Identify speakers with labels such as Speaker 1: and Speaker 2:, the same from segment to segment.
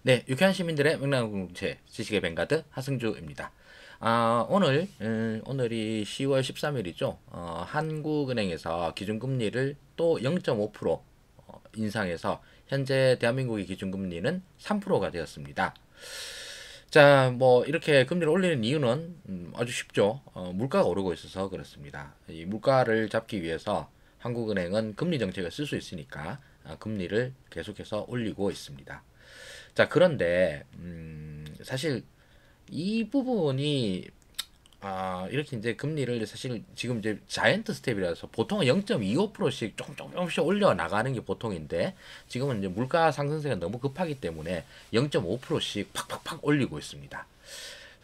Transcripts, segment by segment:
Speaker 1: 네, 유쾌한 시민들의 명랑한 공동체 지식의 뱅가드 하승주입니다. 오늘이 10월 13일이죠. 한국은행에서 기준금리를 또 0.5% 인상해서 현재 대한민국의 기준금리는 3%가 되었습니다. 자, 뭐 이렇게 금리를 올리는 이유는 아주 쉽죠. 물가가 오르고 있어서 그렇습니다. 이 물가를 잡기 위해서 한국은행은 금리 정책을 쓸 수 있으니까 금리를 계속해서 올리고 있습니다. 자, 그런데 사실 이 부분이 이렇게 이제 금리를 사실 지금 이제 자이언트 스텝이라서 보통은 0.25%씩 조금씩 올려 나가는 게 보통인데 지금은 이제 물가 상승세가 너무 급하기 때문에 0.5%씩 팍팍팍 올리고 있습니다.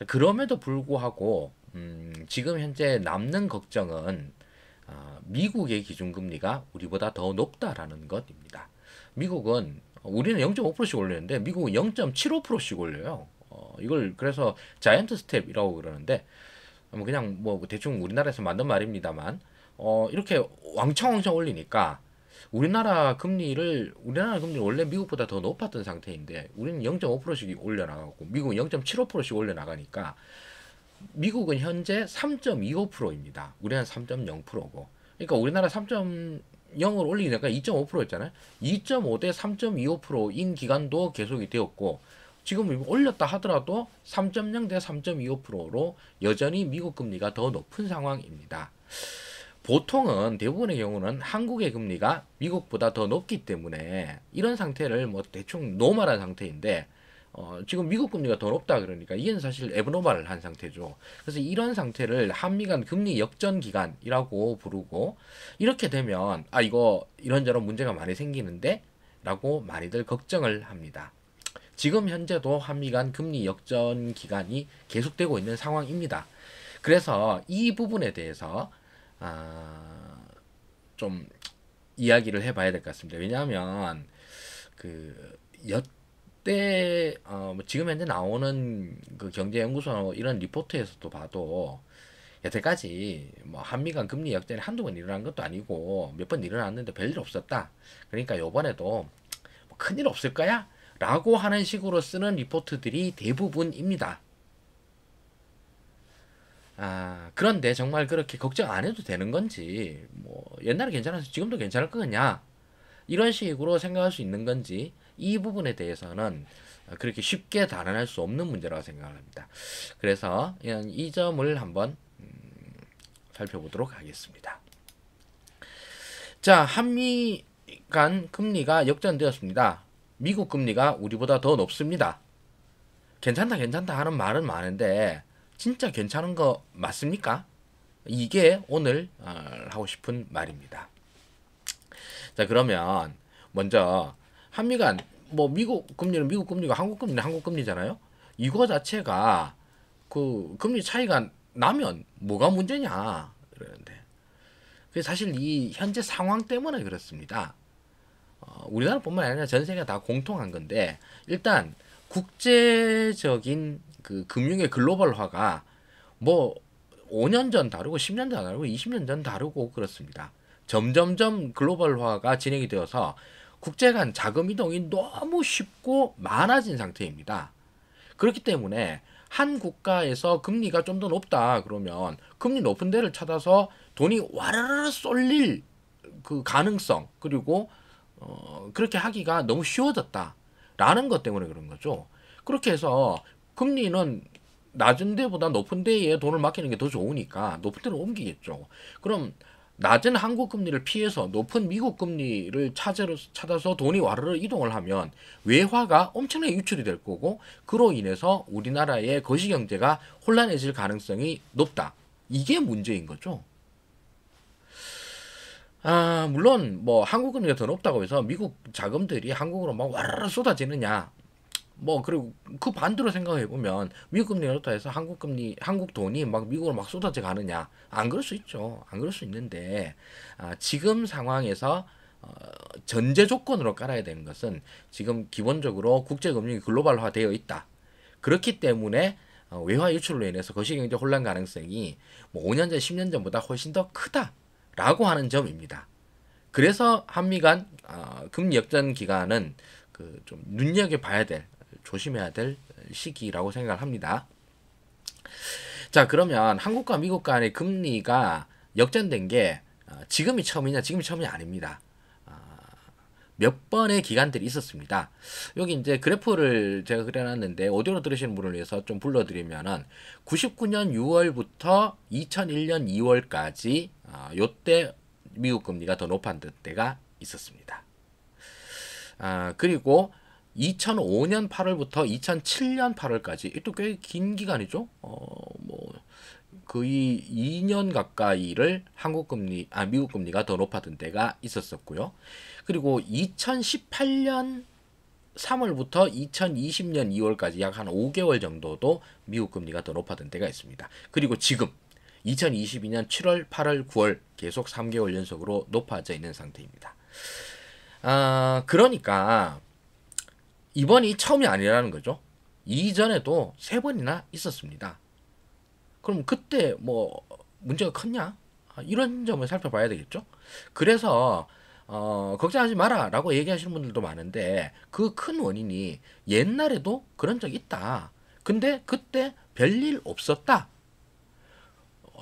Speaker 1: 그럼에도 불구하고 지금 현재 남는 걱정은 미국의 기준금리가 우리보다 더 높다라는 것입니다. 미국은 우리는 0.5%씩 올리는데 미국은 0.75%씩 올려요. 이걸 그래서 자이언트 스텝이라고 그러는데 그냥 뭐 대충 우리나라에서 만든 말입니다만 이렇게 왕창 올리니까 우리나라 금리를 원래 미국보다 더 높았던 상태인데 우리는 0.5%씩 올려 나가고 미국은 0.75%씩 올려 나가니까 미국은 현재 3.25%입니다. 우리는 3.0%고. 그러니까 우리나라 3.0을 올리니까 2.5%였잖아요. 2.5 대 3.25%인 기간도 계속이 되었고 지금 올렸다 하더라도 3.0 대 3.25%로 여전히 미국 금리가 더 높은 상황입니다. 보통은 대부분의 경우는 한국의 금리가 미국보다 더 높기 때문에 이런 상태를 뭐 대충 노멀한 상태인데 지금 미국 금리가 더 높다 그러니까 이게 사실 에브노멀을 한 상태죠. 그래서 이런 상태를 한미 간 금리 역전 기간이라고 부르고 이렇게 되면 이거 이런저런 문제가 많이 생기는데 라고 많이들 걱정을 합니다. 지금 현재도 한미 간 금리 역전 기간이 계속되고 있는 상황입니다. 그래서 이 부분에 대해서 아, 좀 이야기를 해봐야 될 것 같습니다. 왜냐하면 그 여태 뭐 지금 현재 나오는 그 경제연구소 이런 리포트에서도 봐도 여태까지 뭐 한미 간 금리 역전이 한두 번 일어난 것도 아니고 몇 번 일어났는데 별일 없었다. 그러니까 요번에도 뭐 큰일 없을 거야? 라고 하는 식으로 쓰는 리포트들이 대부분입니다. 그런데 정말 그렇게 걱정 안 해도 되는 건지, 뭐, 옛날에 괜찮아서 지금도 괜찮을 거냐, 이런 식으로 생각할 수 있는 건지, 이 부분에 대해서는 그렇게 쉽게 단언할 수 없는 문제라고 생각을 합니다. 그래서 이 점을 한번 살펴보도록 하겠습니다. 자, 한미 간 금리가 역전되었습니다. 미국 금리가 우리보다 더 높습니다. 괜찮다 하는 말은 많은데 진짜 괜찮은 거 맞습니까? 이게 오늘 하고 싶은 말입니다. 자, 그러면 먼저 한미 간 뭐 미국 금리는 미국 금리고 한국 금리는 한국 금리잖아요. 이거 자체가 그 금리 차이가 나면 뭐가 문제냐 그러는데 그 사실 이 현재 상황 때문에 그렇습니다. 우리나라뿐만 아니라 전 세계가 다 공통한 건데 일단 국제적인 그 금융의 글로벌화가 뭐 5년 전 다르고 10년 전 다르고 20년 전 다르고 그렇습니다. 점점점 글로벌화가 진행이 되어서 국제 간 자금 이동이 너무 쉽고 많아진 상태입니다. 그렇기 때문에 한 국가에서 금리가 좀 더 높다 그러면 금리 높은 데를 찾아서 돈이 와르르 쏠릴 그 가능성 그리고 그렇게 하기가 너무 쉬워졌다라는 것 때문에 그런 거죠. 그렇게 해서 금리는 낮은 데보다 높은 데에 돈을 맡기는 게 더 좋으니까 높은 데로 옮기겠죠. 그럼 낮은 한국 금리를 피해서 높은 미국 금리를 찾아서 돈이 와르르 이동을 하면 외화가 엄청나게 유출이 될 거고 그로 인해서 우리나라의 거시경제가 혼란해질 가능성이 높다. 이게 문제인 거죠. 물론 뭐 한국 금리가 더 높다고 해서 미국 자금들이 한국으로 막 와르르 쏟아지느냐. 뭐 그리고 그 반대로 생각해 보면 미국 금리가 높다 해서 한국 돈이 막 미국으로 막 쏟아져 가느냐? 안 그럴 수 있죠. 안 그럴 수 있는데 지금 상황에서 전제 조건으로 깔아야 되는 것은 지금 기본적으로 국제 금융이 글로벌화 되어 있다. 그렇기 때문에 외화 유출로 인해서 거시경제 혼란 가능성이 뭐 5년 전, 10년 전보다 훨씬 더 크다라고 하는 점입니다. 그래서 한미 간 금리 역전 기간은 그 좀 눈여겨 봐야 될 조심해야 될 시기라고 생각을 합니다. 자, 그러면 한국과 미국 간의 금리가 역전된 게 지금이 처음이냐? 지금이 처음이 아닙니다. 몇 번의 기간들이 있었습니다. 여기 이제 그래프를 제가 그려놨는데 오디오로 들으시는 분을 위해서 좀 불러드리면은 99년 6월부터 2001년 2월까지 요때 미국 금리가 더 높았던 때가 있었습니다. 그리고 2005년 8월부터 2007년 8월까지 이것도 꽤 긴 기간이죠. 뭐 거의 2년 가까이를 미국 금리가 더 높았던 때가 있었었고요. 그리고 2018년 3월부터 2020년 2월까지 약 한 5개월 정도도 미국 금리가 더 높았던 때가 있습니다. 그리고 지금 2022년 7월, 8월, 9월 계속 3개월 연속으로 높아져 있는 상태입니다. 그러니까 이번이 처음이 아니라는 거죠. 이전에도 3번이나 있었습니다. 그럼 그때 뭐 문제가 컸냐? 이런 점을 살펴봐야 되겠죠. 그래서 걱정하지 마라 라고 얘기하시는 분들도 많은데 그 큰 원인이 옛날에도 그런 적 있다. 근데 그때 별일 없었다.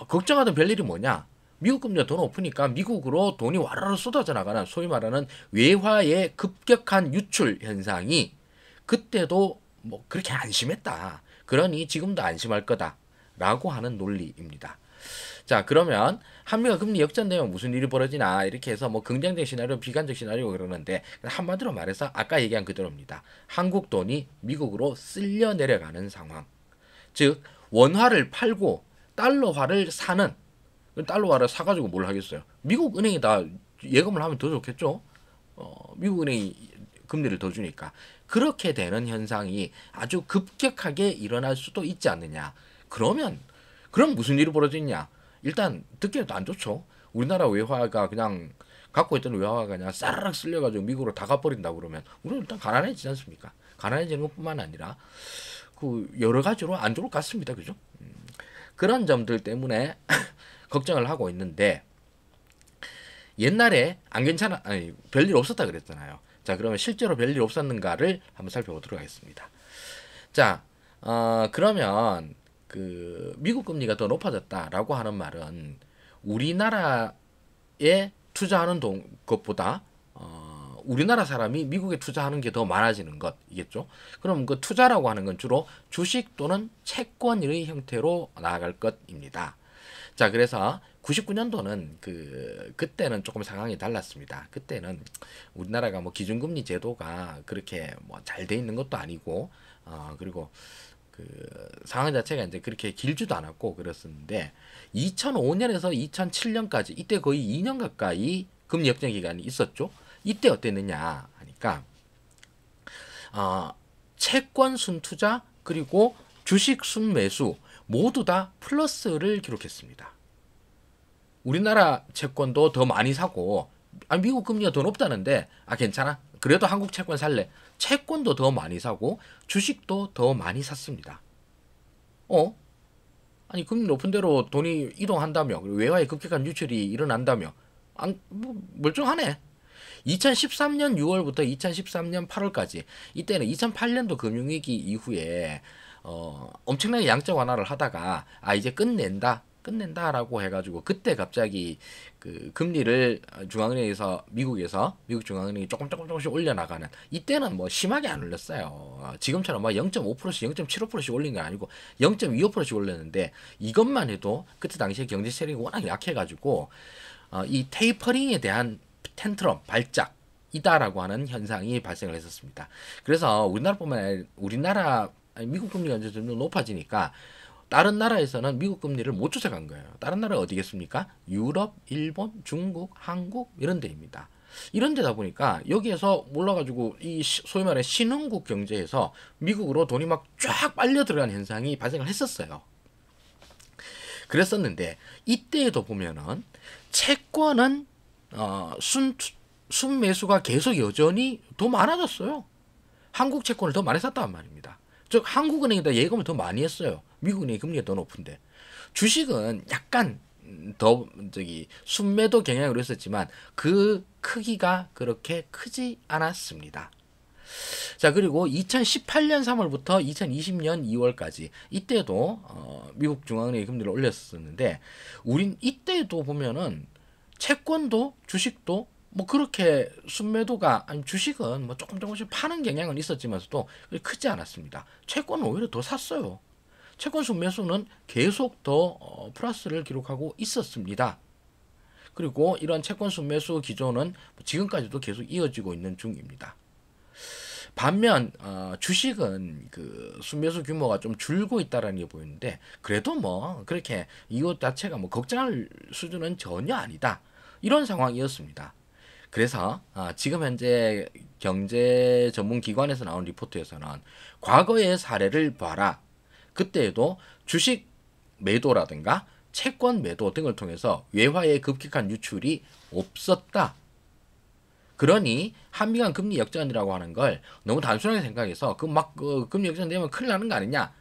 Speaker 1: 걱정하던 별일이 뭐냐? 미국 금리가 더 높으니까 미국으로 돈이 와르르 쏟아져 나가는 소위 말하는 외화의 급격한 유출 현상이 그때도 뭐 그렇게 안심했다. 그러니 지금도 안심할 거다. 라고 하는 논리입니다. 자, 그러면 한미가 금리 역전되면 무슨 일이 벌어지나 이렇게 해서 뭐 긍정적 시나리오, 비관적 시나리오 그러는데 한마디로 말해서 아까 얘기한 그대로입니다. 한국 돈이 미국으로 쓸려 내려가는 상황. 즉 원화를 팔고 달러화를 사는, 달러화를 사가지고 뭘 하겠어요? 미국 은행에다 예금을 하면 더 좋겠죠. 미국 은행이 금리를 더 주니까 그렇게 되는 현상이 아주 급격하게 일어날 수도 있지 않느냐. 그럼 무슨 일이 벌어지냐? 일단 듣기에도 안 좋죠. 우리나라 외화가 그냥 갖고 있던 외화가 그냥 싸르륵 쓸려가지고 미국으로 다 가버린다 그러면 우리는 일단 가난해지지 않습니까? 가난해지는 것뿐만 아니라 그 여러 가지로 안 좋을 것 같습니다. 그죠? 그런 점들 때문에 걱정을 하고 있는데 옛날에 안 괜찮아, 아니 별일 없었다 그랬잖아요. 자, 그러면 실제로 별일 없었는가를 한번 살펴보도록 하겠습니다. 자, 그러면 그 미국 금리가 더 높아졌다라고 하는 말은 우리나라에 투자하는 것보다 우리나라 사람이 미국에 투자하는 게 더 많아지는 것이겠죠. 그럼 그 투자라고 하는 건 주로 주식 또는 채권의 형태로 나아갈 것입니다. 자, 그래서 99년도는 그때는 조금 상황이 달랐습니다. 그때는 우리나라가 뭐 기준금리 제도가 그렇게 뭐 잘 돼 있는 것도 아니고 그리고 그 상황 자체가 이제 그렇게 길지도 않았고 그랬었는데 2005년에서 2007년까지 이때 거의 2년 가까이 금리 역전 기간이 있었죠. 이때 어땠느냐 하니까 채권 순투자 그리고 주식 순매수 모두 다 플러스를 기록했습니다. 우리나라 채권도 더 많이 사고 미국 금리가 더 높다는데 괜찮아? 그래도 한국 채권 살래? 채권도 더 많이 사고 주식도 더 많이 샀습니다. 아니 금리 높은 대로 돈이 이동한다며 외화의 급격한 유출이 일어난다며 뭐 멀쩡하네. 2013년 6월부터 2013년 8월까지 이때는 2008년도 금융위기 이후에 엄청나게 양적 완화를 하다가 이제 끝낸다라고 해가지고 그때 갑자기 그 금리를 미국 중앙은행이 조금씩 올려나가는 이때는 뭐 심하게 안 올렸어요. 지금처럼 막 0.5%씩 0.75%씩 올린 건 아니고 0.25%씩 올렸는데 이것만 해도 그때 당시에 경제 세력이 워낙 약해가지고 이 테이퍼링에 대한 텐트럼 발작이다라고 하는 현상이 발생을 했었습니다. 그래서 미국 금리가 이제 점점 높아지니까 다른 나라에서는 미국 금리를 못 쫓아간 거예요. 다른 나라 어디겠습니까? 유럽, 일본, 중국, 한국 이런 데입니다. 이런 데다 보니까 여기에서 몰라가지고 이 소위 말해 신흥국 경제에서 미국으로 돈이 막 쫙 빨려 들어가는 현상이 발생을 했었어요. 그랬었는데 이때에도 보면은 채권은 순매수가 계속 여전히 더 많아졌어요. 한국 채권을 더 많이 샀단 말입니다. 즉 한국은행에다 예금을 더 많이 했어요. 미국은행이 금리가 더 높은데 주식은 약간 더 순매도 경향으로 했었지만 그 크기가 그렇게 크지 않았습니다. 자, 그리고 2018년 3월부터 2020년 2월까지 이때도 미국 중앙은행이 금리를 올렸었는데 우린 이때도 보면은 채권도 주식도 뭐 그렇게 순매도가 아니 주식은 뭐 조금씩 파는 경향은 있었지만서도 크지 않았습니다. 채권은 오히려 더 샀어요. 채권 순매수는 계속 더 플러스를 기록하고 있었습니다. 그리고 이런 채권 순매수 기조는 지금까지도 계속 이어지고 있는 중입니다. 반면 주식은 그 순매수 규모가 좀 줄고 있다라는 게 보이는데 그래도 뭐 그렇게 이것 자체가 뭐 걱정할 수준은 전혀 아니다. 이런 상황이었습니다. 그래서 지금 현재 경제 전문 기관에서 나온 리포트에서는 과거의 사례를 봐라. 그때에도 주식 매도라든가 채권 매도 등을 통해서 외화의 급격한 유출이 없었다. 그러니 한미 간 금리 역전이라고 하는 걸 너무 단순하게 생각해서 금리 역전되면 큰일 나는 거 아니냐.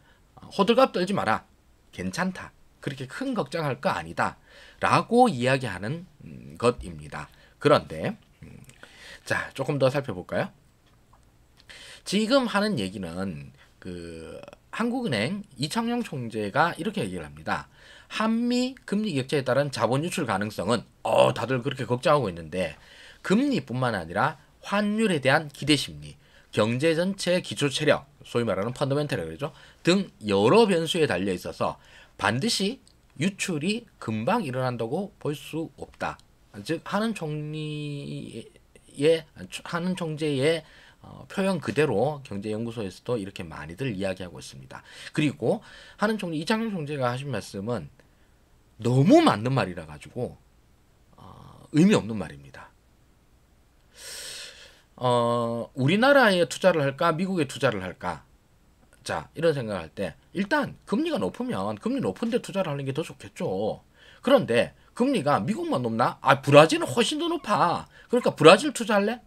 Speaker 1: 호들갑 떨지 마라. 괜찮다. 그렇게 큰 걱정할 거 아니다. 라고 이야기하는 것입니다. 그런데 자, 조금 더 살펴볼까요? 지금 하는 얘기는 그 한국은행 이창용 총재가 이렇게 얘기를 합니다. 한미 금리 격차에 따른 자본 유출 가능성은 다들 그렇게 걱정하고 있는데 금리뿐만 아니라 환율에 대한 기대 심리, 경제 전체 기초 체력, 소위 말하는 펀더멘털이라고 그러죠. 등 여러 변수에 달려 있어서 반드시 유출이 금방 일어난다고 볼 수 없다. 즉 하는 총재의 표현 그대로 경제연구소에서도 이렇게 많이들 이야기하고 있습니다. 그리고 하는 총리 이창용 총재가 하신 말씀은 너무 맞는 말이라 가지고 의미 없는 말입니다. 우리나라에 투자를 할까 미국에 투자를 할까? 자, 이런 생각을 할 때 일단 금리가 높으면 금리 높은 데 투자를 하는 게 더 좋겠죠. 그런데 금리가 미국만 높나? 브라질은 훨씬 더 높아. 그러니까 브라질 투자할래?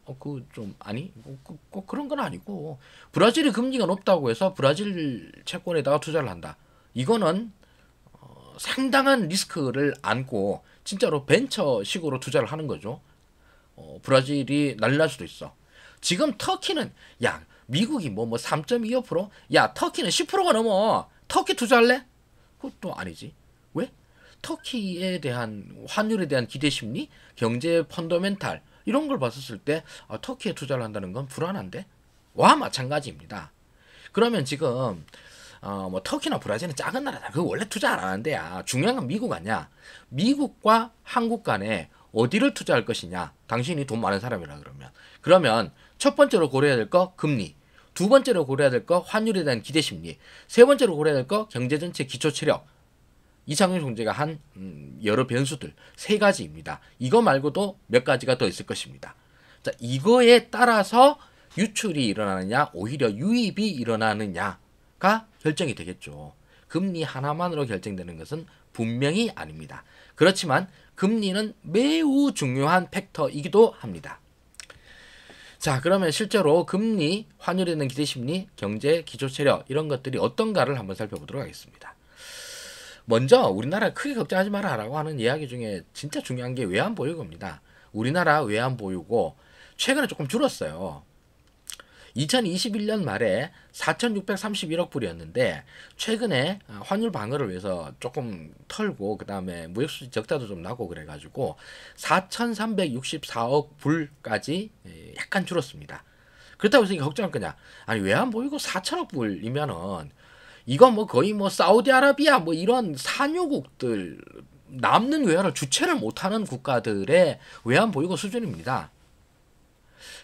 Speaker 1: 꼭 그런 건 아니고 브라질이 금리가 높다고 해서 브라질 채권에다가 투자를 한다. 이거는 상당한 리스크를 안고 진짜로 벤처식으로 투자를 하는 거죠. 브라질이 난리 날 수도 있어. 지금 터키는 야 미국이 3.25%? 야 터키는 10%가 넘어. 터키 투자할래? 그것도 아니지. 왜? 터키에 대한 환율에 대한 기대 심리, 경제 펀더멘탈 이런 걸 봤었을 때 터키에 투자를 한다는 건 불안한데? 와 마찬가지입니다. 그러면 지금 터키나 브라질은 작은 나라다. 그거 원래 투자 안 하는데야. 중요한 건 미국 아니야. 미국과 한국 간에 어디를 투자할 것이냐. 당신이 돈 많은 사람이라 그러면 첫 번째로 고려해야 될 거 금리, 두 번째로 고려해야 될 거 환율에 대한 기대 심리, 세 번째로 고려해야 될 거 경제 전체 기초 체력. 이창용 총재가 한 여러 변수들 세 가지입니다. 이거 말고도 몇 가지가 더 있을 것입니다. 자, 이거에 따라서 유출이 일어나느냐 오히려 유입이 일어나느냐가 결정이 되겠죠. 금리 하나만으로 결정되는 것은 분명히 아닙니다. 그렇지만 금리는 매우 중요한 팩터이기도 합니다. 자, 그러면 실제로 금리, 환율에 대한 기대심리, 경제, 기초체력 이런 것들이 어떤가를 한번 살펴보도록 하겠습니다. 먼저 우리나라 크게 걱정하지 마라 라고 하는 이야기 중에 진짜 중요한 게 외환보유고입니다. 우리나라 외환보유고 최근에 조금 줄었어요. 2021년 말에 4,631억 불이었는데 최근에 환율 방어를 위해서 조금 털고 그 다음에 무역수지 적자도 좀 나고 그래가지고 4,364억 불까지 약간 줄었습니다. 그렇다고 해서 이게 걱정할 거냐? 아니 외환보유고 4천억 불이면은 이거 거의 사우디아라비아 이런 산유국들 남는 외화를 주체를 못하는 국가들의 외환보유고 수준입니다.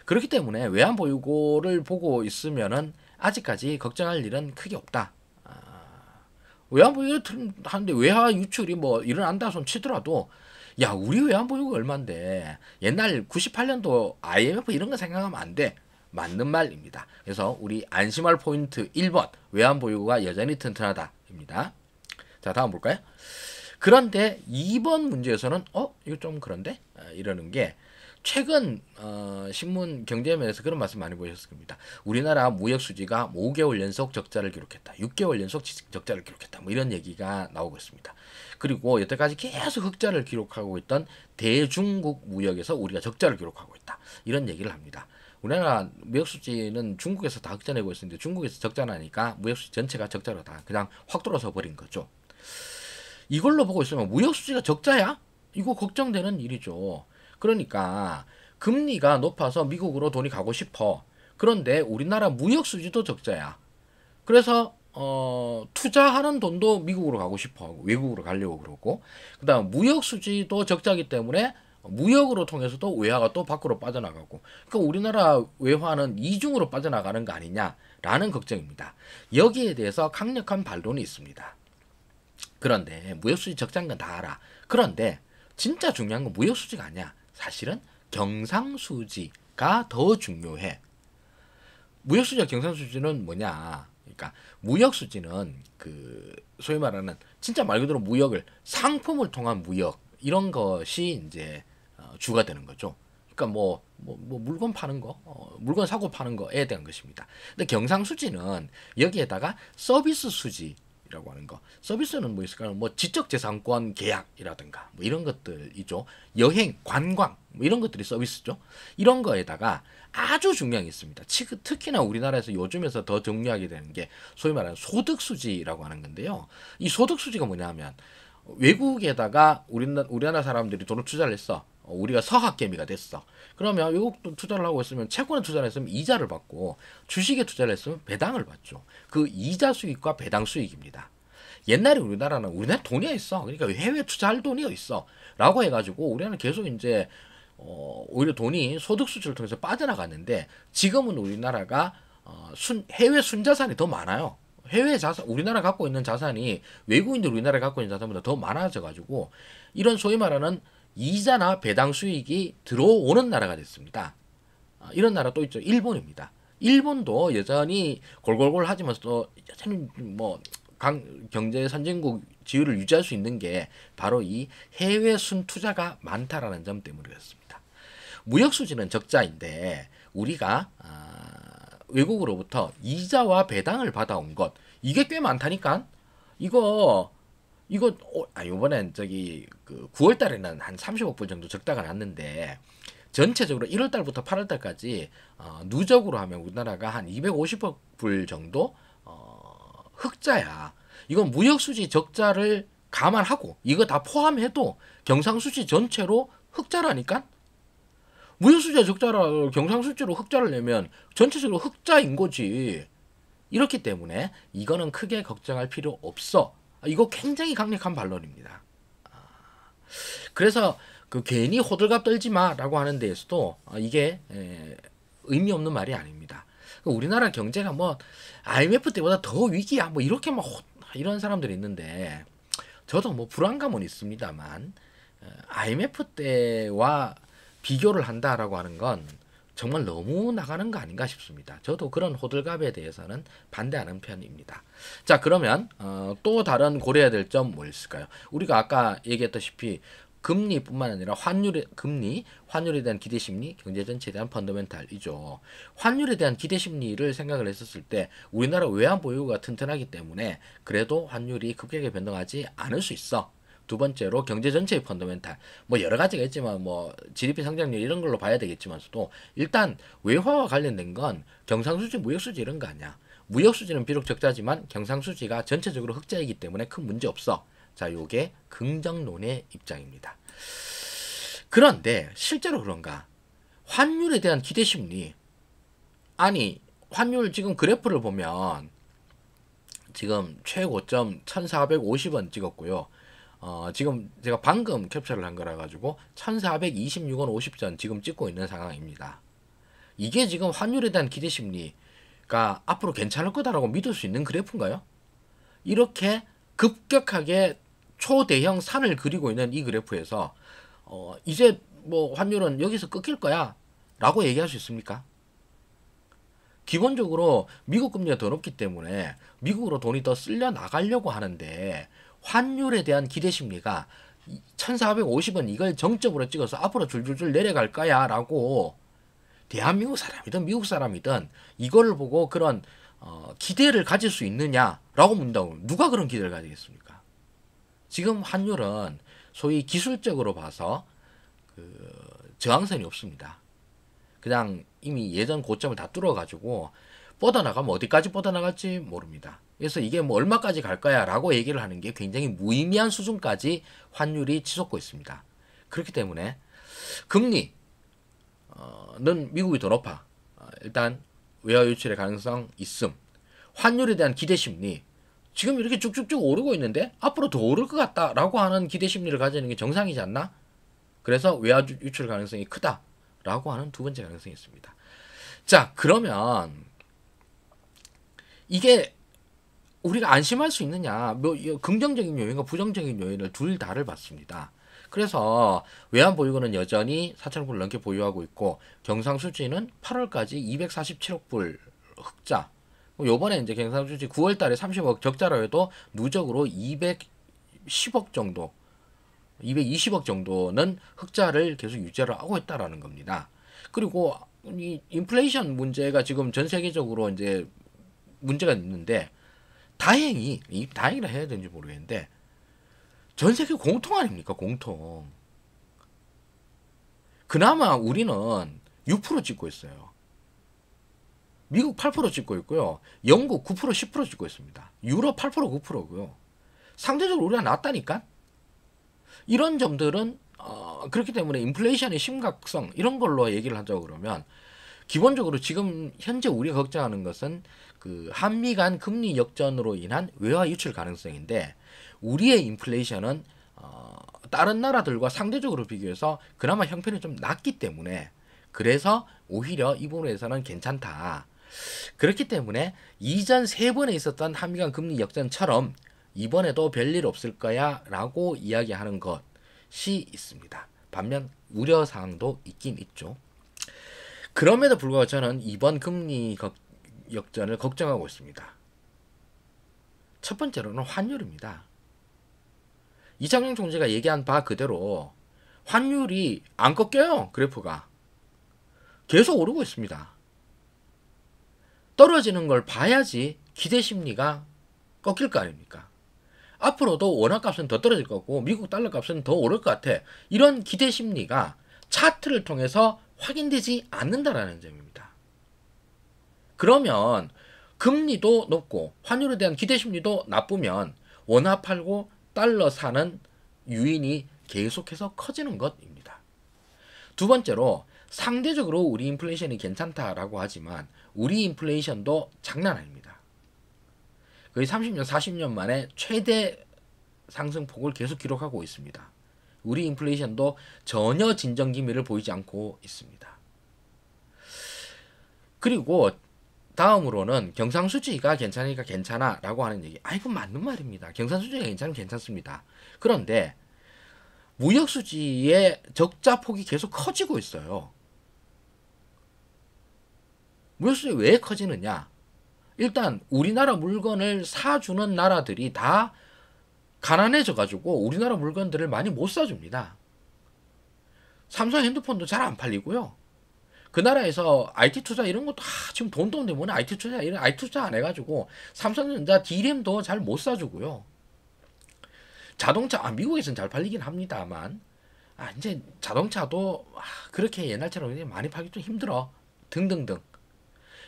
Speaker 1: 그렇기 때문에 외환보유고를 보고 있으면은 아직까지 걱정할 일은 크게 없다. 외환보유고 하는데 외화 유출이 일어난다 손 치더라도 야 우리 외환보유고 얼만데 옛날 98년도 IMF 이런 거 생각하면 안 돼. 맞는 말입니다. 그래서 우리 안심할 포인트 1번 외환보유고가 여전히 튼튼하다입니다. 자 다음 볼까요? 그런데 이번 문제에서는 이거 좀 그런데? 이러는 게 최근 신문 경제면에서 그런 말씀 많이 보셨을 겁니다. 우리나라 무역 수지가 5개월 연속 적자를 기록했다. 6개월 연속 적자를 기록했다. 뭐 이런 얘기가 나오고 있습니다. 그리고 여태까지 계속 흑자를 기록하고 있던 대중국 무역에서 우리가 적자를 기록하고 있다. 이런 얘기를 합니다. 우리나라 무역 수지는 중국에서 다 흑자 내고 있었는데 중국에서 적자 나니까 무역 수지 전체가 적자로 다 그냥 확 돌아서 버린 거죠. 이걸로 보고 있으면 무역 수지가 적자야? 이거 걱정되는 일이죠. 그러니까 금리가 높아서 미국으로 돈이 가고 싶어. 그런데 우리나라 무역 수지도 적자야. 그래서 투자하는 돈도 미국으로 가고 싶어. 외국으로 가려고 그러고. 그다음 무역 수지도 적자기 때문에 무역으로 통해서도 외화가 또 밖으로 빠져나가고. 그러니까 우리나라 외화는 이중으로 빠져나가는 거 아니냐라는 걱정입니다. 여기에 대해서 강력한 반론이 있습니다. 그런데 무역수지 적자인 건 다 알아. 그런데 진짜 중요한 건 무역수지가 아니야. 사실은 경상수지가 더 중요해. 무역수지와 경상수지는 뭐냐. 그러니까 무역수지는 그 소위 말하는 진짜 말 그대로 무역을 상품을 통한 무역 이런 것이 이제 주가 되는 거죠. 그러니까 뭐 물건 파는 거, 물건 사고 파는 거에 대한 것입니다. 근데 경상수지는 여기에다가 서비스 수지 라고 하는 거. 서비스는 뭐 있을까요? 뭐 지적재산권 계약이라든가 뭐 이런 것들이죠. 여행, 관광 뭐 이런 것들이 서비스죠. 이런 거에다가 아주 중요한 게 있습니다. 특히나 우리나라에서 요즘에서 더 중요하게 되는 게 소위 말하는 소득수지라고 하는 건데요. 이 소득수지가 뭐냐면 외국에다가 우리나라 사람들이 돈을 투자를 했어. 우리가 서학개미가 됐어. 그러면 외국도 투자를 하고 있으면 채권에 투자를 했으면 이자를 받고 주식에 투자를 했으면 배당을 받죠. 그 이자 수익과 배당 수익입니다. 옛날에 우리나라 돈이 있어. 그러니까 해외 투자할 돈이 있어. 라고 해가지고 우리나라는 계속 이제 오히려 돈이 소득 수출을 통해서 빠져나갔는데 지금은 우리나라가 해외 순자산이 더 많아요. 해외 자산, 우리나라 갖고 있는 자산이 외국인들 우리나라 갖고 있는 자산보다 더 많아져가지고 이런 소위 말하는 이자나 배당 수익이 들어오는 나라가 됐습니다. 이런 나라 또 있죠. 일본입니다. 일본도 여전히 골골골 하지만서도 여전히 뭐 경제 선진국 지위를 유지할 수 있는 게 바로 이 해외 순투자가 많다라는 점 때문에 그렇습니다. 무역 수지는 적자인데 우리가 외국으로부터 이자와 배당을 받아온 것 이게 꽤 많다니까. 이번엔 그 9월 달에는 한 30억 불 정도 적자가 났는데 전체적으로 1월 달부터 8월 달까지 누적으로 하면 우리나라가 한 250억 불 정도 흑자야. 이건 무역 수지 적자를 감안하고 이거 다 포함해도 경상수지 전체로 흑자라니까. 무역 수지가 적자라 경상수지로 흑자를 내면 전체적으로 흑자인 거지. 이렇기 때문에 이거는 크게 걱정할 필요 없어. 이거 굉장히 강력한 반론입니다. 그래서 그 괜히 호들갑 떨지 마라고 하는 데에서도 이게 의미 없는 말이 아닙니다. 우리나라 경제가 뭐 IMF 때보다 더 위기야 뭐 이렇게 막 이런 사람들이 있는데 저도 뭐 불안감은 있습니다만 IMF 때와 비교를 한다라고 하는 건 정말 너무 나가는 거 아닌가 싶습니다. 저도 그런 호들갑에 대해서는 반대하는 편입니다. 자, 그러면 또 다른 고려해야 될 점 뭐 있을까요? 우리가 아까 얘기했다시피 금리뿐만 아니라 환율에 대한 기대 심리, 경제 전체에 대한 펀더멘탈이죠. 환율에 대한 기대 심리를 생각을 했었을 때 우리나라 외환 보유가 튼튼하기 때문에 그래도 환율이 급격하게 변동하지 않을 수 있어. 두 번째로 경제 전체의 펀더멘탈 뭐 여러 가지가 있지만 뭐 GDP 성장률 이런 걸로 봐야 되겠지만서도 일단 외화와 관련된 건 경상수지, 무역수지 이런 거 아니야. 무역수지는 비록 적자지만 경상수지가 전체적으로 흑자이기 때문에 큰 문제 없어. 자, 요게 긍정론의 입장입니다. 그런데 실제로 그런가? 환율에 대한 기대 심리. 아니, 환율 지금 그래프를 보면 지금 최고점 1450원 찍었고요. 지금 제가 방금 캡처를 한 거라 가지고 1426원 50전 지금 찍고 있는 상황입니다. 이게 지금 환율에 대한 기대 심리가 앞으로 괜찮을 거다라고 믿을 수 있는 그래프인가요? 이렇게 급격하게 초대형 산을 그리고 있는 이 그래프에서 이제 뭐 환율은 여기서 끊길 거야 라고 얘기할 수 있습니까? 기본적으로 미국 금리가 더 높기 때문에 미국으로 돈이 더 쓸려 나가려고 하는데 환율에 대한 기대 심리가 1450원 이걸 정점으로 찍어서 앞으로 줄줄줄 내려갈 거야 라고 대한민국 사람이든 미국 사람이든 이거를 보고 그런 기대를 가질 수 있느냐라고 묻는다고. 누가 그런 기대를 가지겠습니까? 지금 환율은 소위 기술적으로 봐서 저항선이 없습니다. 그냥 이미 예전 고점을 다 뚫어가지고 뻗어나가면 어디까지 뻗어나갈지 모릅니다. 그래서 이게 뭐 얼마까지 갈 거야 라고 얘기를 하는 게 굉장히 무의미한 수준까지 환율이 치솟고 있습니다. 그렇기 때문에 금리는 미국이 더 높아. 일단 외화 유출의 가능성 있음. 환율에 대한 기대 심리. 지금 이렇게 쭉쭉쭉 오르고 있는데 앞으로 더 오를 것 같다라고 하는 기대 심리를 가지는 게 정상이지 않나? 그래서 외화 유출 가능성이 크다라고 하는 두 번째 가능성이 있습니다. 자, 그러면 이게 우리가 안심할 수 있느냐? 뭐 긍정적인 요인과 부정적인 요인을 둘 다를 봤습니다. 그래서 외환 보유고는 여전히 4천억 불 넘게 보유하고 있고 경상수지는 8월까지 247억 불 흑자. 요번에 이제 경상수지 9월 달에 30억 적자로 해도 누적으로 210억 정도, 220억 정도는 흑자를 계속 유지를 하고 있다라는 겁니다. 그리고 이 인플레이션 문제가 지금 전 세계적으로 이제 문제가 있는데 다행히, 다행이라 해야 되는지 모르겠는데 전 세계 공통 아닙니까? 공통. 그나마 우리는 6% 찍고 있어요. 미국 8% 찍고 있고요. 영국 9% 10% 찍고 있습니다. 유럽 8% 9%고요. 상대적으로 우리가 낫다니까? 이런 점들은 그렇기 때문에 인플레이션의 심각성 이런 걸로 얘기를 하자고 그러면 기본적으로 지금 현재 우리가 걱정하는 것은 그 한미 간 금리 역전으로 인한 외화 유출 가능성인데 우리의 인플레이션은 다른 나라들과 상대적으로 비교해서 그나마 형편이 좀 낫기 때문에 그래서 오히려 이 부분에서는 괜찮다. 그렇기 때문에 이전 세 번에 있었던 한미 간 금리 역전처럼 이번에도 별일 없을 거야 라고 이야기하는 것이 있습니다. 반면 우려사항도 있긴 있죠. 그럼에도 불구하고 저는 이번 금리 역전을 걱정하고 있습니다. 첫 번째로는 환율입니다. 이창용 총재가 얘기한 바 그대로 환율이 안 꺾여요. 그래프가 계속 오르고 있습니다. 떨어지는 걸 봐야지 기대 심리가 꺾일 거 아닙니까? 앞으로도 원화값은 더 떨어질 거고 미국 달러 값은 더 오를 것 같아. 이런 기대 심리가 차트를 통해서 확인되지 않는다라는 점입니다. 그러면 금리도 높고 환율에 대한 기대 심리도 나쁘면 원화 팔고 달러 사는 유인이 계속해서 커지는 것입니다. 두 번째로 상대적으로 우리 인플레이션이 괜찮다라고 하지만 우리 인플레이션도 장난 아닙니다. 거의 30년, 40년 만에 최대 상승폭을 계속 기록하고 있습니다. 우리 인플레이션도 전혀 진정 기미를 보이지 않고 있습니다. 그리고 다음으로는 경상수지가 괜찮으니까 괜찮아 라고 하는 얘기. 이건 맞는 말입니다. 경상수지가 괜찮으면 괜찮습니다. 그런데 무역수지의 적자폭이 계속 커지고 있어요. 무역수지 왜 커지느냐? 일단 우리나라 물건을 사주는 나라들이 다 가난해져 가지고 우리나라 물건들을 많이 못 사줍니다. 삼성 핸드폰도 잘 안 팔리고요. 그 나라에서 IT 투자 이런 것도 지금 돈도 없는데 뭐냐 IT 투자 이런 IT 투자 안 해가지고 삼성전자 D램도 잘 못 사주고요. 자동차 미국에서는 잘 팔리긴 합니다만 이제 자동차도 그렇게 옛날처럼 많이 팔기 좀 힘들어 등등등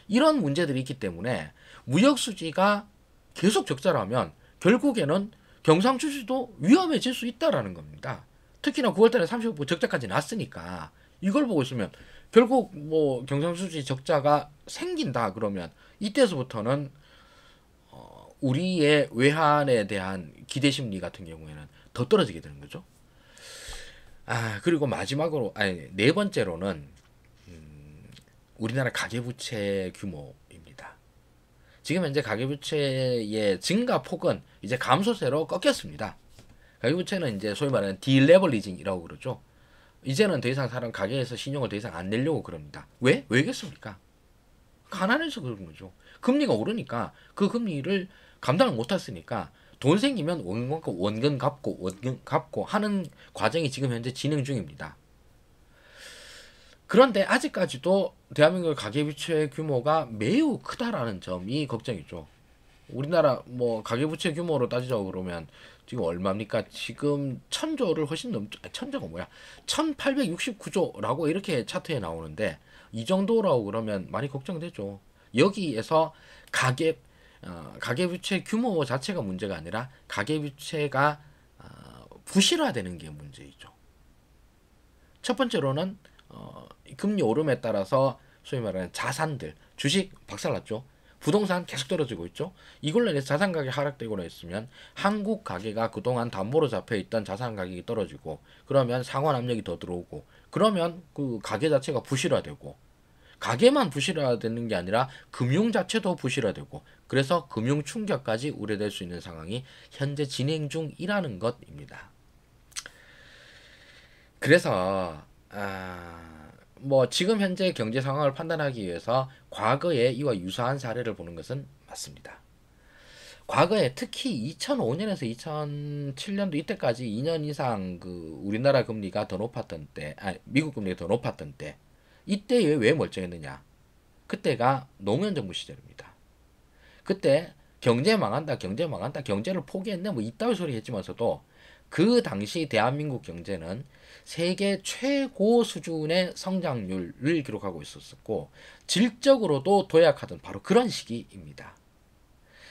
Speaker 1: 이런 문제들이 있기 때문에 무역 수지가 계속 적자라면 결국에는 경상수지도 위험해질 수 있다라는 겁니다. 특히나 9월달에 30% 적자까지 났으니까 이걸 보고 있으면 결국 뭐 경상수지 적자가 생긴다 그러면 이때서부터는 우리의 외환에 대한 기대 심리 같은 경우에는 더 떨어지게 되는 거죠. 그리고 마지막으로 네 번째로는 우리나라 가계부채 규모입니다. 지금 현재 가계부채의 증가 폭은 이제 감소세로 꺾였습니다. 가계부채는 이제 소위 말하는 딜레버리징이라고 그러죠. 이제는 더 이상 사람 가게에서 신용을 더 이상 안 내려고 그럽니다. 왜? 왜겠습니까? 가난해서 그런 거죠. 금리가 오르니까 그 금리를 감당을 못했으니까 돈 생기면 원금 갚고 하는 과정이 지금 현재 진행 중입니다. 그런데 아직까지도 대한민국의 가계부채 규모가 매우 크다라는 점이 걱정이죠. 우리나라 뭐 가계부채 규모로 따지자고 그러면 지금 얼마입니까? 지금 1000조를 훨씬 넘죠. 1000조가 뭐야? 1869조라고 이렇게 차트에 나오는데 이 정도라고 그러면 많이 걱정되죠. 여기에서 가계부채 규모 자체가 문제가 아니라 가계부채가 부실화되는 게 문제이죠. 첫 번째로는 금리 오름에 따라서 소위 말하는 자산들, 주식 박살났죠. 부동산 계속 떨어지고 있죠. 이걸로 인해서 자산 가격이 하락되고 있으면 한국 가계가 그동안 담보로 잡혀있던 자산 가격이 떨어지고 그러면 상환 압력이 더 들어오고 그러면 그 가계 자체가 부실화되고 가계만 부실화되는 게 아니라 금융 자체도 부실화되고 그래서 금융 충격까지 우려될 수 있는 상황이 현재 진행 중이라는 것입니다. 그래서 뭐 지금 현재 경제 상황을 판단하기 위해서 과거에 이와 유사한 사례를 보는 것은 맞습니다. 과거에 특히 2005년에서 2007년도 이때까지 2년 이상 그 우리나라 금리가 더 높았던 때, 미국 금리가 더 높았던 때, 이때에 왜 멀쩡했느냐? 그때가 노무현 정부 시절입니다. 그때 경제 망한다, 경제를 포기했네, 뭐 이따위 소리 했지만서도 그 당시 대한민국 경제는 세계 최고 수준의 성장률을 기록하고 있었고 질적으로도 도약하던 바로 그런 시기입니다.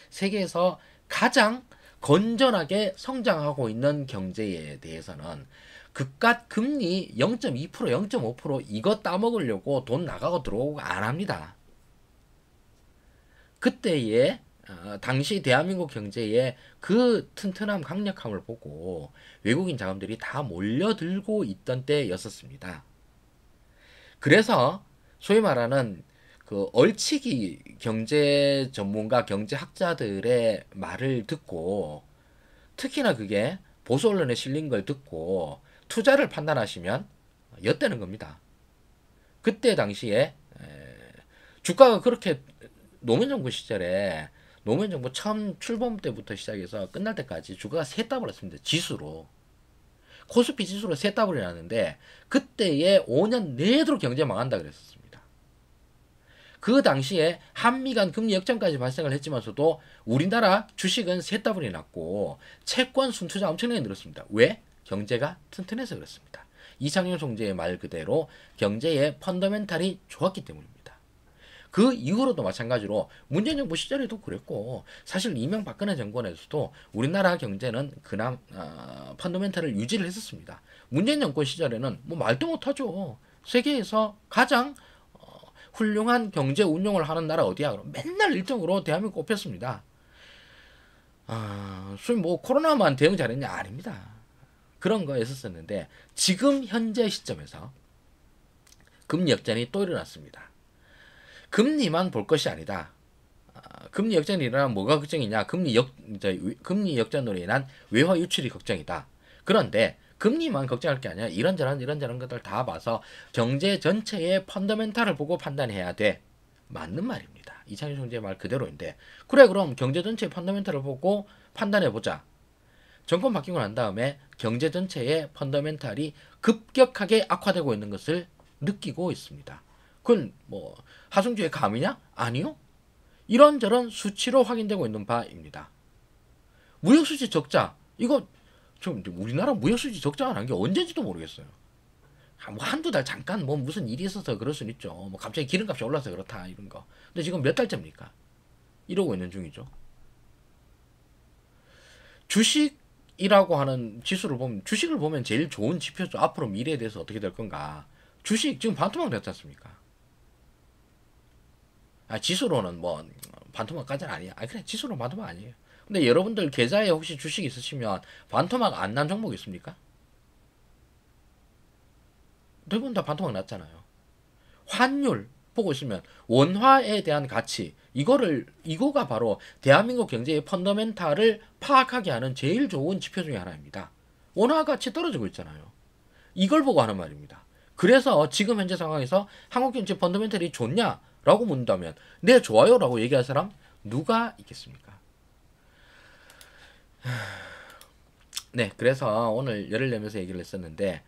Speaker 1: 세계에서 가장 건전하게 성장하고 있는 경제에 대해서는 그깟 금리 0.2%, 0.5% 이거 따먹으려고 돈 나가고 들어오고 안 합니다. 그때의 당시 대한민국 경제의 그 튼튼함, 강력함을 보고 외국인 자금들이 다 몰려들고 있던 때였었습니다. 그래서 소위 말하는 그 얼치기 경제 전문가, 경제학자들의 말을 듣고 특히나 그게 보수 언론에 실린 걸 듣고 투자를 판단하시면 엿되는 겁니다. 그때 당시에 주가가 그렇게 노무현 정부 시절에 노무현 정부 처음 출범 때부터 시작해서 끝날 때까지 주가가 세 더블 했습니다. 지수로. 코스피 지수로 세 더블이 났는데 그때에 5년 내도록 경제 망한다 그랬었습니다. 그 당시에 한미 간 금리 역전까지 발생을 했지만서도 우리나라 주식은 세 더블이 났고 채권 순투자 엄청나게 늘었습니다. 왜? 경제가 튼튼해서 그렇습니다. 이창용 총재의 말 그대로 경제의 펀더멘탈이 좋았기 때문입니다. 그 이후로도 마찬가지로 문재인 정부 시절에도 그랬고 사실 이명박근혜 정권에서도 우리나라 경제는 그나마 펀더멘탈을 유지를 했었습니다. 문재인 정권 시절에는 뭐 말도 못하죠. 세계에서 가장 훌륭한 경제 운용을 하는 나라 어디야? 그럼 맨날 1등으로 대한민국 꼽혔습니다. 소위 뭐 코로나만 대응 잘했냐? 아닙니다. 그런 거였었는데 지금 현재 시점에서 금리 역전이 또 일어났습니다. 금리만 볼 것이 아니다. 금리 역전이 일어나면 뭐가 걱정이냐? 금리 역전으로 인한 외화 유출이 걱정이다. 그런데 금리만 걱정할 게 아니라 이런저런 것들 다 봐서 경제 전체의 펀더멘탈을 보고 판단해야 돼. 맞는 말입니다. 이창용 총재의 말 그대로인데 그래 그럼 경제 전체의 펀더멘탈을 보고 판단해보자. 정권 바뀌고 난 다음에 경제 전체의 펀더멘탈이 급격하게 악화되고 있는 것을 느끼고 있습니다. 그건 뭐 하승주의 감이냐? 아니요. 이런저런 수치로 확인되고 있는 바입니다. 무역수지 적자. 이거 좀 우리나라 무역수지 적자가 난 게 언제인지도 모르겠어요. 뭐 한두 달 잠깐 뭐 무슨 일이 있어서 그럴 수는 있죠. 뭐 갑자기 기름값이 올라서 그렇다 이런 거. 근데 지금 몇 달째입니까? 이러고 있는 중이죠. 주식이라고 하는 지수를 보면 주식을 보면 제일 좋은 지표죠. 앞으로 미래에 대해서 어떻게 될 건가. 주식 지금 반토막 됐지 않습니까? 지수로는 뭐 반토막까지는 아니야. 그래 지수로 반토막 아니에요. 근데 여러분들 계좌에 혹시 주식 있으시면 반토막 안 난 종목 있습니까? 대부분 다 반토막 났잖아요. 환율 보고 있으면 원화에 대한 가치 이거가 바로 대한민국 경제의 펀더멘탈을 파악하게 하는 제일 좋은 지표 중에 하나입니다. 원화 가치 떨어지고 있잖아요. 이걸 보고 하는 말입니다. 그래서 지금 현재 상황에서 한국 경제 펀더멘탈이 좋냐? 라고 묻는다면 네 좋아요 라고 얘기할 사람 누가 있겠습니까? 네, 그래서 오늘 열을 내면서 얘기를 했었는데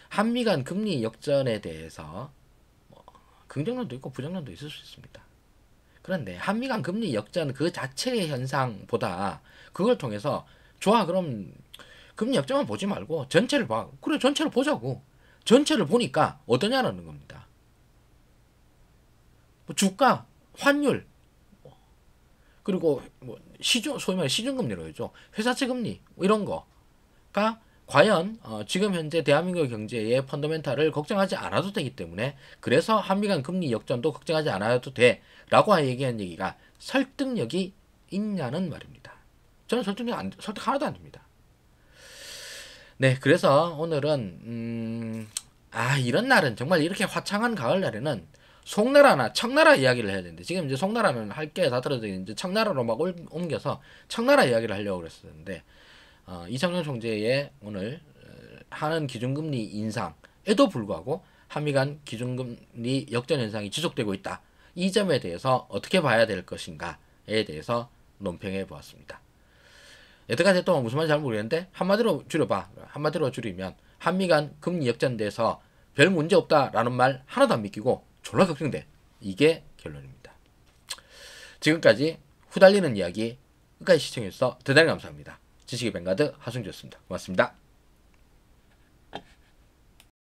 Speaker 1: 한미 간 금리 역전에 대해서 뭐 긍정론도 있고 부정론도 있을 수 있습니다. 그런데 한미 간 금리 역전 그 자체의 현상보다 그걸 통해서 좋아 그럼 금리 역전만 보지 말고 전체를 봐. 그래 전체를 보자고. 전체를 보니까 어떠냐라는 겁니다. 뭐 주가, 환율, 그리고 뭐 시중 소위 말해 시중금리로 해죠. 회사채 금리 뭐 이런 거가 과연 지금 현재 대한민국 경제의 펀더멘탈을 걱정하지 않아도 되기 때문에 그래서 한미 간 금리 역전도 걱정하지 않아도 돼라고 얘기한 얘기가 설득력이 있냐는 말입니다. 저는 설득 하나도 안 됩니다. 네, 그래서 오늘은 이런 날은 정말 이렇게 화창한 가을날에는 송나라나 청나라 이야기를 해야 되는데 지금 이제 송나라는 할 게 다 떨어져 이제 청나라로 막 옮겨서 청나라 이야기를 하려고 그랬었는데 이창용 총재의 오늘 하는 기준금리 인상에도 불구하고 한미 간 기준금리 역전 현상이 지속되고 있다. 이 점에 대해서 어떻게 봐야 될 것인가에 대해서 논평해 보았습니다. 여태까지 또 무슨 말인지 잘 모르겠는데 한마디로 줄여봐. 한마디로 줄이면 한미 간 금리 역전돼서 별 문제 없다라는 말 하나도 안 믿기고 졸라 걱정돼. 이게 결론입니다. 지금까지 후달리는 이야기 끝까지 시청해주셔서 대단히 감사합니다. 지식의 뱅가드 하승주였습니다. 고맙습니다.